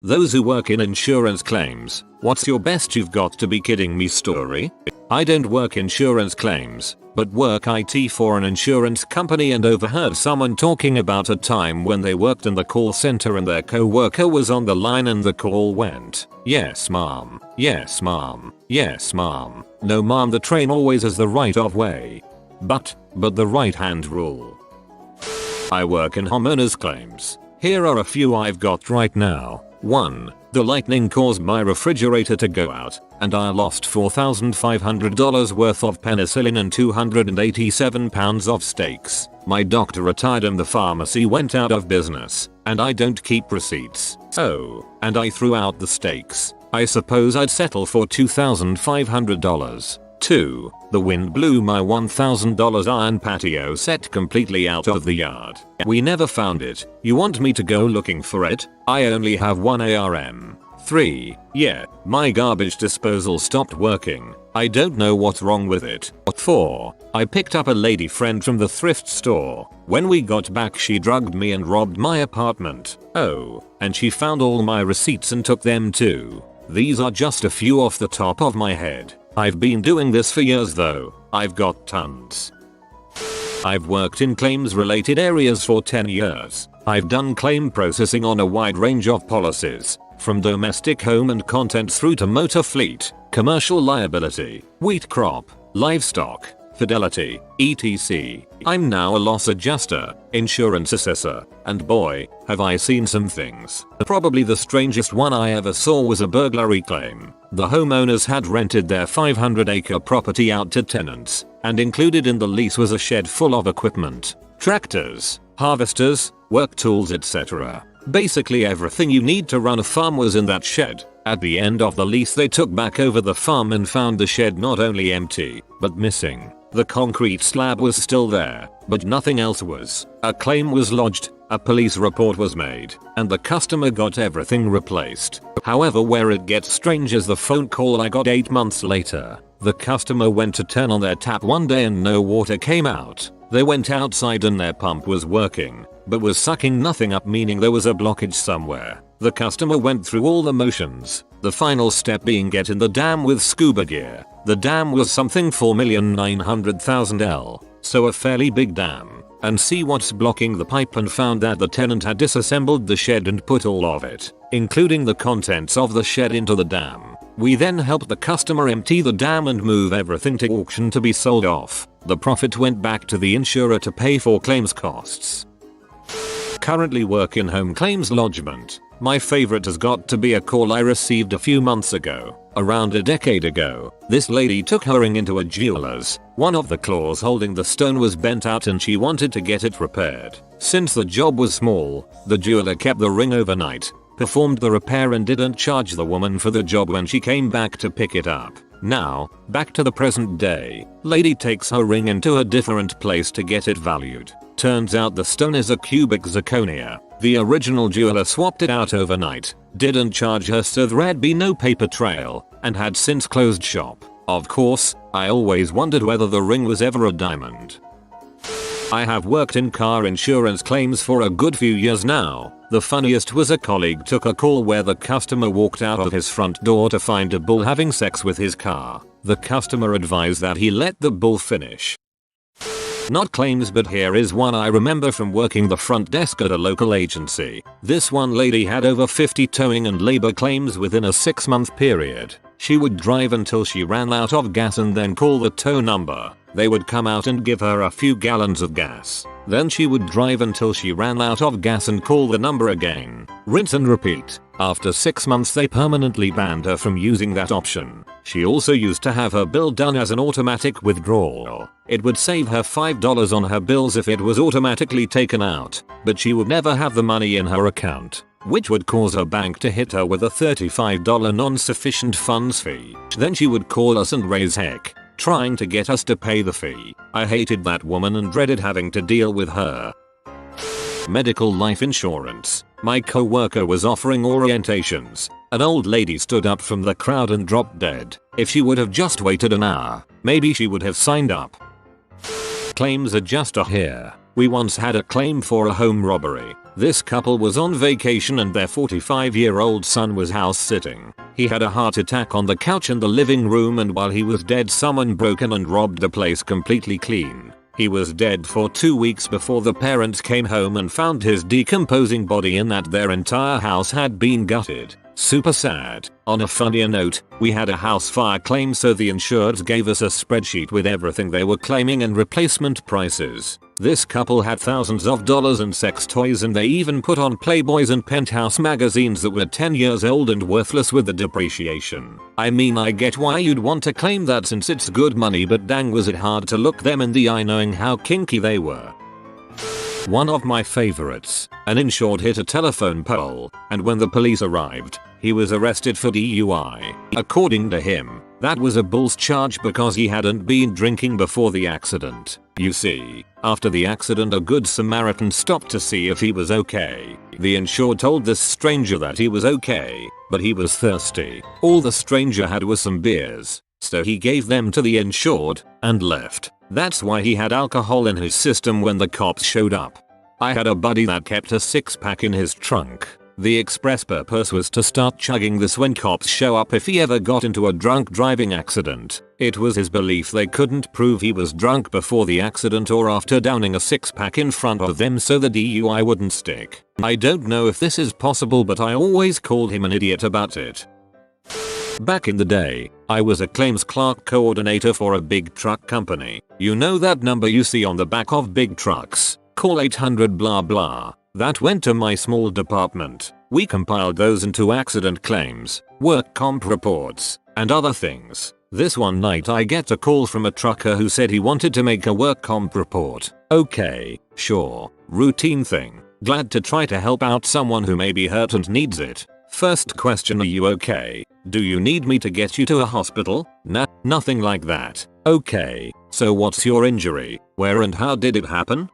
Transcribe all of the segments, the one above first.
Those who work in insurance claims, what's your best you've got to be kidding me story? I don't work insurance claims, but work IT for an insurance company and overheard someone talking about a time when they worked in the call center and their co-worker was on the line and the call went, "Yes mom, yes mom, yes mom, no mom, the train always has the right of way. But the right hand rule." I work in homeowners claims. Here are a few I've got right now. 1. The lightning caused my refrigerator to go out, and I lost $4,500 worth of penicillin and 287 pounds of steaks. My doctor retired and the pharmacy went out of business, and I don't keep receipts. Oh, and I threw out the steaks. I suppose I'd settle for $2,500. 2. The wind blew my $1,000 iron patio set completely out of the yard. We never found it. You want me to go looking for it? I only have one ARM. 3. Yeah, my garbage disposal stopped working. I don't know what's wrong with it. 4. I picked up a lady friend from the thrift store. When we got back she drugged me and robbed my apartment. Oh, and she found all my receipts and took them too. These are just a few off the top of my head. I've been doing this for years though. I've got tons. I've worked in claims related areas for 10 years. I've done claim processing on a wide range of policies, from domestic home and contents through to motor fleet, commercial liability, wheat crop, livestock, fidelity, etc. I'm now a loss adjuster, insurance assessor, and boy, have I seen some things. Probably the strangest one I ever saw was a burglary claim. The homeowners had rented their 500-acre property out to tenants, and included in the lease was a shed full of equipment, tractors, harvesters, work tools, etc. Basically everything you need to run a farm was in that shed. At the end of the lease they took back over the farm and found the shed not only empty, but missing. The concrete slab was still there, but nothing else was. A claim was lodged, a police report was made, and the customer got everything replaced. However, where it gets strange is the phone call I got 8 months later. The customer went to turn on their tap one day and no water came out. They went outside and their pump was working, but was sucking nothing up, meaning there was a blockage somewhere. The customer went through all the motions, the final step being get in the dam with scuba gear. The dam was something 4,900,000 L, so a fairly big dam, and see what's blocking the pipe and found that the tenant had disassembled the shed and put all of it, including the contents of the shed, into the dam. We then helped the customer empty the dam and move everything to auction to be sold off. The profit went back to the insurer to pay for claims costs. Currently work in home claims lodgement. My favorite has got to be a call I received a few months ago. Around a decade ago, this lady took her ring into a jeweler's. One of the claws holding the stone was bent out and she wanted to get it repaired. Since the job was small, the jeweler kept the ring overnight, performed the repair and didn't charge the woman for the job when she came back to pick it up. Now, back to the present day. Lady takes her ring into a different place to get it valued. Turns out the stone is a cubic zirconia. The original jeweler swapped it out overnight, didn't charge her so there'd be no paper trail, and had since closed shop. Of course, I always wondered whether the ring was ever a diamond. I have worked in car insurance claims for a good few years now. The funniest was a colleague took a call where the customer walked out of his front door to find a bull having sex with his car. The customer advised that he let the bull finish. Not claims, but here is one I remember from working the front desk at a local agency. This one lady had over 50 towing and labor claims within a 6-month period. She would drive until she ran out of gas and then call the tow number. They would come out and give her a few gallons of gas. Then she would drive until she ran out of gas and call the number again. Rinse and repeat. After 6 months they permanently banned her from using that option. She also used to have her bill done as an automatic withdrawal. It would save her $5 on her bills if it was automatically taken out, but she would never have the money in her account, which would cause her bank to hit her with a $35 non-sufficient funds fee. Then she would call us and raise heck, trying to get us to pay the fee. I hated that woman and dreaded having to deal with her. Medical life insurance. My co-worker was offering orientations. An old lady stood up from the crowd and dropped dead. If she would have just waited an hour, maybe she would have signed up. Claims adjuster here. We once had a claim for a home robbery. This couple was on vacation and their 45-year-old son was house sitting. He had a heart attack on the couch in the living room, and while he was dead someone broke in and robbed the place completely clean. He was dead for 2 weeks before the parents came home and found his decomposing body, in that their entire house had been gutted. Super sad. On a funnier note, we had a house fire claim, so the insureds gave us a spreadsheet with everything they were claiming and replacement prices. This couple had thousands of dollars in sex toys, and they even put on Playboys and Penthouse magazines that were 10 years old and worthless with the depreciation. I mean, I get why you'd want to claim that since it's good money, but dang was it hard to look them in the eye knowing how kinky they were. One of my favorites, an insured hit a telephone pole, and when the police arrived, he was arrested for DUI. According to him, that was a bull's charge because he hadn't been drinking before the accident. You see, after the accident a good Samaritan stopped to see if he was okay. The insured told this stranger that he was okay, but he was thirsty. All the stranger had was some beers, so he gave them to the insured and left. That's why he had alcohol in his system when the cops showed up. I had a buddy that kept a 6-pack in his trunk. The express purpose was to start chugging this when cops show up if he ever got into a drunk driving accident. It was his belief they couldn't prove he was drunk before the accident or after downing a 6-pack in front of them, so the DUI wouldn't stick. I don't know if this is possible, but I always called him an idiot about it. Back in the day, I was a claims clerk coordinator for a big truck company. You know that number you see on the back of big trucks? Call 800 blah blah. That went to my small department. We compiled those into accident claims, work comp reports, and other things. This one night I get a call from a trucker who said he wanted to make a work comp report. Okay, sure, routine thing. Glad to try to help out someone who may be hurt and needs it. First question, are you okay? Do you need me to get you to a hospital? Nah, nothing like that. Okay, so what's your injury? Where and how did it happen?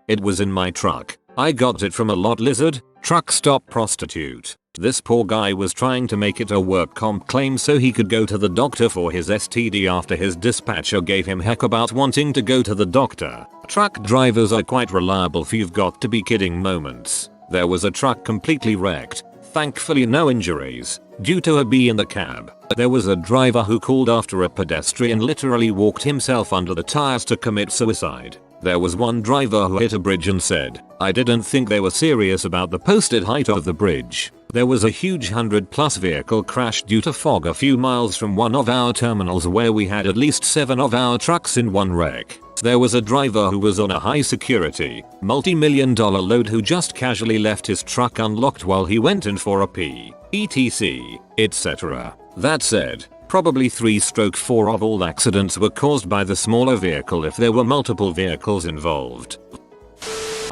It was in my truck. I got it from a lot lizard, truck stop prostitute. This poor guy was trying to make it a work comp claim so he could go to the doctor for his STD after his dispatcher gave him heck about wanting to go to the doctor. Truck drivers are quite reliable for you've got to be kidding moments. There was a truck completely wrecked. Thankfully no injuries, due to a bee in the cab. There was a driver who called after a pedestrian literally walked himself under the tires to commit suicide. There was one driver who hit a bridge and said, "I didn't think they were serious about the posted height of the bridge." There was a huge 100+ vehicle crash due to fog a few miles from one of our terminals where we had at least 7 of our trucks in one wreck. There was a driver who was on a high security, multi-million-dollar load who just casually left his truck unlocked while he went in for a pee, etc., etc. That said, probably 3/4 of all accidents were caused by the smaller vehicle if there were multiple vehicles involved.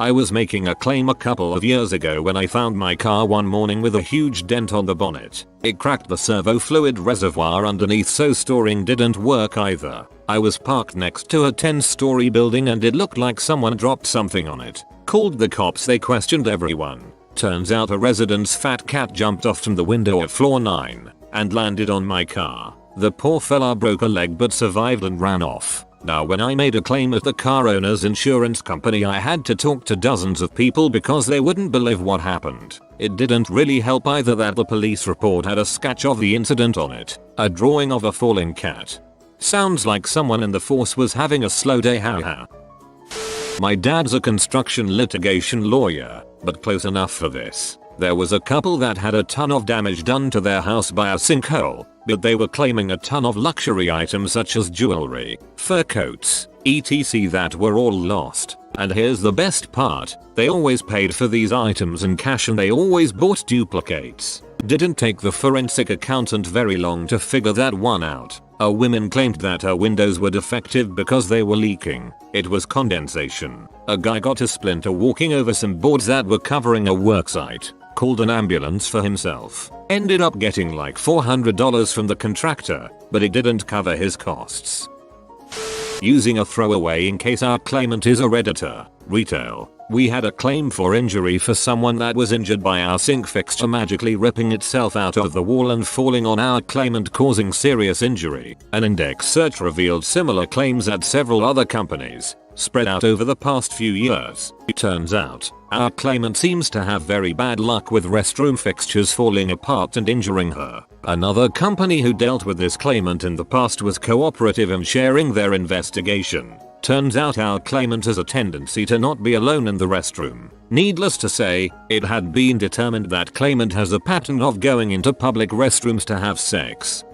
I was making a claim a couple of years ago when I found my car one morning with a huge dent on the bonnet. It cracked the servo fluid reservoir underneath, so storing didn't work either. I was parked next to a 10-story building and it looked like someone dropped something on it. Called the cops, they questioned everyone. Turns out a resident's fat cat jumped off from the window of floor 9 and landed on my car. The poor fella broke a leg but survived and ran off. Now when I made a claim at the car owner's insurance company, I had to talk to dozens of people because they wouldn't believe what happened. It didn't really help either that the police report had a sketch of the incident on it, a drawing of a falling cat. Sounds like someone in the force was having a slow day, haha. My dad's a construction litigation lawyer, but close enough for this. There was a couple that had a ton of damage done to their house by a sinkhole, but they were claiming a ton of luxury items such as jewelry, fur coats, etc. that were all lost. And here's the best part, they always paid for these items in cash and they always bought duplicates. Didn't take the forensic accountant very long to figure that one out. A woman claimed that her windows were defective because they were leaking. It was condensation. A guy got a splinter walking over some boards that were covering a worksite. Called an ambulance for himself. Ended up getting like $400 from the contractor, but it didn't cover his costs. Using a throwaway in case our claimant is a redditor. Retail. We had a claim for injury for someone that was injured by our sink fixture magically ripping itself out of the wall and falling on our claimant, causing serious injury. An index search revealed similar claims at several other companies. spread out over the past few years. It turns out, our claimant seems to have very bad luck with restroom fixtures falling apart and injuring her. Another company who dealt with this claimant in the past was cooperative in sharing their investigation. Turns out our claimant has a tendency to not be alone in the restroom. Needless to say, it had been determined that claimant has a pattern of going into public restrooms to have sex.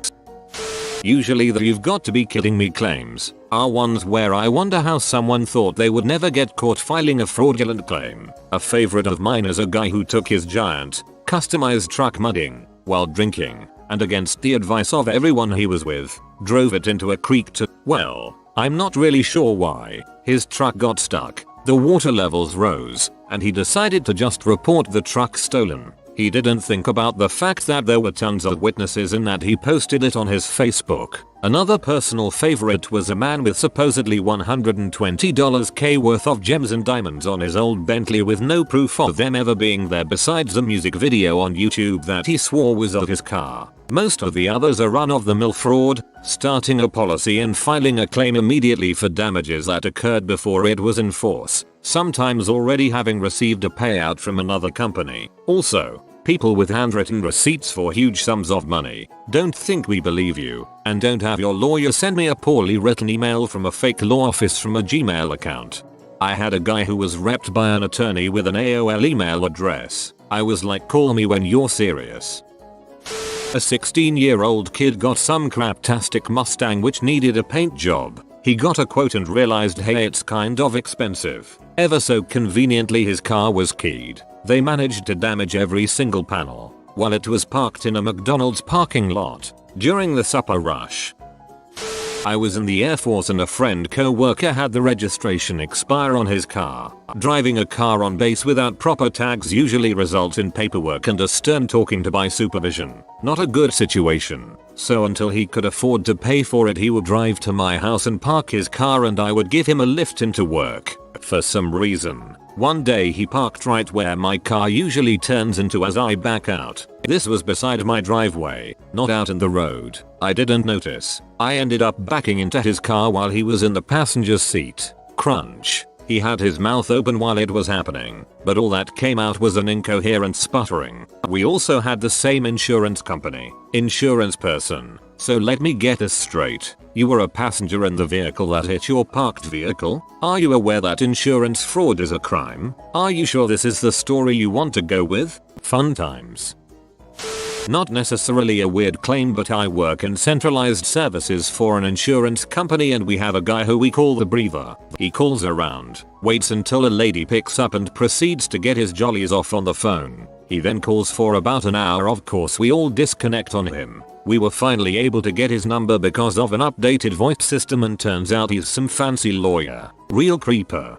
Usually the "you've got to be kidding me" claims are ones where I wonder how someone thought they would never get caught filing a fraudulent claim. A favorite of mine is a guy who took his giant, customized truck mudding while drinking, and against the advice of everyone he was with, drove it into a creek to, well, I'm not really sure why. His truck got stuck, the water levels rose, and he decided to just report the truck stolen. He didn't think about the fact that there were tons of witnesses and that he posted it on his Facebook. Another personal favorite was a man with supposedly $120K worth of gems and diamonds on his old Bentley with no proof of them ever being there besides a music video on YouTube that he swore was of his car. Most of the others are run-of-the-mill fraud, starting a policy and filing a claim immediately for damages that occurred before it was in force, sometimes already having received a payout from another company. Also, people with handwritten receipts for huge sums of money. Don't think we believe you, and don't have your lawyer send me a poorly written email from a fake law office from a Gmail account. I had a guy who was repped by an attorney with an AOL email address. I was like, call me when you're serious. A 16-year-old kid got some craptastic Mustang which needed a paint job. He got a quote and realized, hey, it's kind of expensive. Ever so conveniently his car was keyed. They managed to damage every single panel while it was parked in a McDonald's parking lot during the supper rush. I was in the Air Force and a friend co-worker had the registration expire on his car. Driving a car on base without proper tags usually results in paperwork and a stern talking to by supervision. Not a good situation. So until he could afford to pay for it, he would drive to my house and park his car and I would give him a lift into work. For some reason, one day he parked right where my car usually turns into as I back out. This was beside my driveway, not out in the road. I didn't notice. I ended up backing into his car while he was in the passenger's seat. Crunch. He had his mouth open while it was happening, but all that came out was an incoherent sputtering. We also had the same insurance company. Insurance person. So let me get this straight. You were a passenger in the vehicle that hit your parked vehicle? Are you aware that insurance fraud is a crime? Are you sure this is the story you want to go with? Fun times. Not necessarily a weird claim, but I work in centralized services for an insurance company and we have a guy who we call the breather. He calls around, waits until a lady picks up and proceeds to get his jollies off on the phone. He then calls for about an hour. Of course we all disconnect on him. We were finally able to get his number because of an updated voice system and turns out he's some fancy lawyer. Real creeper.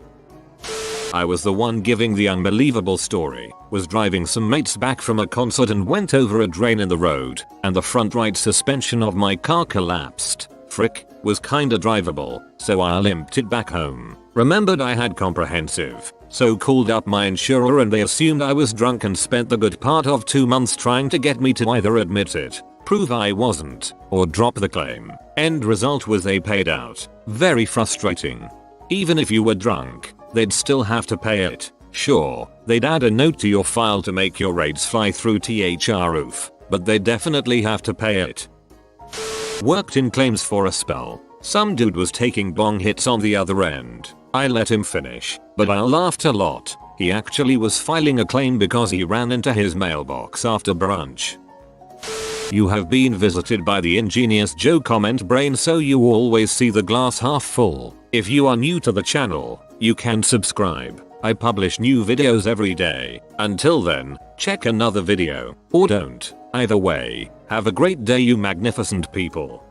I was the one giving the unbelievable story. Was driving some mates back from a concert and went over a drain in the road, and the front right suspension of my car collapsed. Frick, was kinda drivable, so I limped it back home. Remembered I had comprehensive, so called up my insurer and they assumed I was drunk and spent the good part of 2 months trying to get me to either admit it, prove I wasn't, or drop the claim. End result was they paid out. Very frustrating. Even if you were drunk, they'd still have to pay it. Sure, they'd add a note to your file to make your rates fly through THRoof, but they definitely have to pay it. Worked in claims for a spell. Some dude was taking bong hits on the other end. I let him finish, but I laughed a lot. He actually was filing a claim because he ran into his mailbox after brunch. You have been visited by the ingenious Joe comment brain, so you always see the glass half full. If you are new to the channel, you can subscribe. I publish new videos every day. Until then, check another video, or don't. Either way, have a great day you magnificent people.